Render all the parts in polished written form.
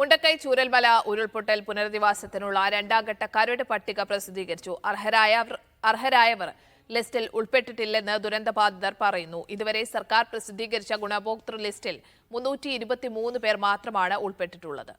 മുണ്ടക്കൈ ചൂരൽമല ഉരുൾപൊട്ടൽ പുനരധിവാസത്തിനുള്ള രണ്ടാം ഘട്ട കരട് പട്ടിക പ്രസിദ്ധീകരിച്ചു. അർഹരായവർ ലിസ്റ്റിൽ ഉൾപ്പെട്ടിട്ടില്ലെന്ന് ദുരന്തബാധിതർ പറയുന്നു. ഇതുവരെ സർക്കാർ പ്രസിദ്ധീകരിച്ച ഗുണഭോക്തൃ ലിസ്റ്റിൽ 323 പേർ മാത്രമാണ് ഉൾപ്പെട്ടിട്ടുള്ളത്.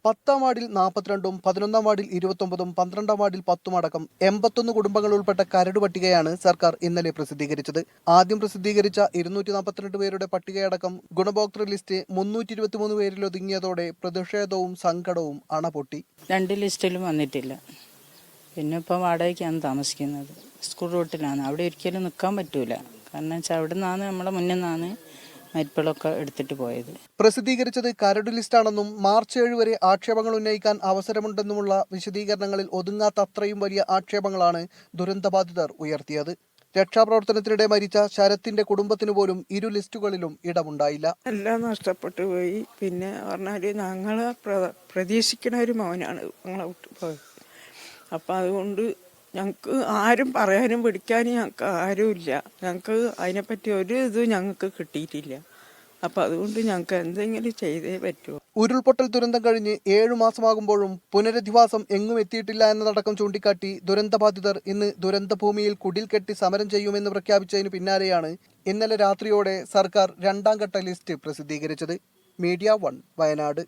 10-ാം വാർഡിൽ 42-ഉം 11-ാം വാർഡിൽ 29-ഉം 12-ാം വാർഡിൽ 10-ഉം അടക്കം 81 കുടുംബങ്ങൾ ഉൾപ്പെട്ട കരട് പട്ടികയാണ് സർക്കാർ ഇന്നലെ പ്രസിദ്ധീകരിച്ചത്. ആദ്യം പ്രസിദ്ധീകരിച്ച 242 പേരുടെ പട്ടികയടക്കം ഗുണഭോക്തൃ ലിസ്റ്റ് 323 പേരിൽ ഒതുങ്ങിയതോടെ പ്രതിഷേധവും സങ്കടവും അണപൊട്ടി. 2 ലിസ്റ്റിലും വന്നിട്ടില്ല. പിന്നെ ഇപ്പം വാടകയ്ക്കാണ് താമസിക്കുന്നത്. സ്കൂൾ റൂട്ടിലാണ്. അവിടെ ഒരിക്കലും നിൽക്കാൻ പറ്റൂല. കാരണം വെച്ചാൽ അവിടെ നിന്നാണ് നമ്മളെ മുന്നിൽ നിന്നാണ് മരിപ്പുകളൊക്കെ എടുത്തിട്ട് പോയത്. പ്രസിദ്ധീകരിച്ചത് കരട് ലിസ്റ്റാണെന്നും മാർച്ച് 7 വരെ ആക്ഷേപങ്ങൾ ഉന്നയിക്കാൻ അവസരമുണ്ടെന്നുമുള്ള വിശദീകരണങ്ങളിൽ ഒതുങ്ങാത്ത അത്രയും വലിയ ആക്ഷേപങ്ങളാണ് ദുരന്തബാധിതർ ഉയർത്തിയത്. രക്ഷാപ്രവർത്തനത്തിനിടെ മരിച്ച ശരത്തിന്റെ കുടുംബത്തിന് പോലും ഇരു ലിസ്റ്റുകളിലും ഇടമുണ്ടായില്ല. എല്ലാം നഷ്ടപ്പെട്ടു പോയി. പിന്നെ പറഞ്ഞാൽ ഞങ്ങളെ പ്രതീക്ഷിക്കുന്ന ഒരു മോനാണ് ഞങ്ങളെ വിട്ടുപോയത്. അപ്പം അതുകൊണ്ട് ഞങ്ങൾക്ക് ആരും പറയാനും പിടിക്കാനും ഞങ്ങൾക്ക് ആരുമില്ല. ഞങ്ങൾക്ക് അതിനെപ്പറ്റി ഒരു ഇതും ഞങ്ങൾക്ക് കിട്ടിയിട്ടില്ല. അപ്പം അതുകൊണ്ട് ഞങ്ങൾക്ക് എന്തെങ്കിലും ചെയ്തേ പറ്റുമോ. ഉരുൾപൊട്ടൽ ദുരന്തം കഴിഞ്ഞ് 7 മാസമാകുമ്പോഴും പുനരധിവാസം എങ്ങും എത്തിയിട്ടില്ല എന്നതടക്കം ചൂണ്ടിക്കാട്ടി ദുരന്തബാധിതർ ഇന്ന് ദുരന്തഭൂമിയിൽ കുടിൽ കെട്ടി സമരം ചെയ്യുമെന്ന് പ്രഖ്യാപിച്ചതിന് പിന്നാലെയാണ് ഇന്നലെ രാത്രിയോടെ സർക്കാർ രണ്ടാം ഘട്ട ലിസ്റ്റ് പ്രസിദ്ധീകരിച്ചത്. മീഡിയ 1 വയനാട്.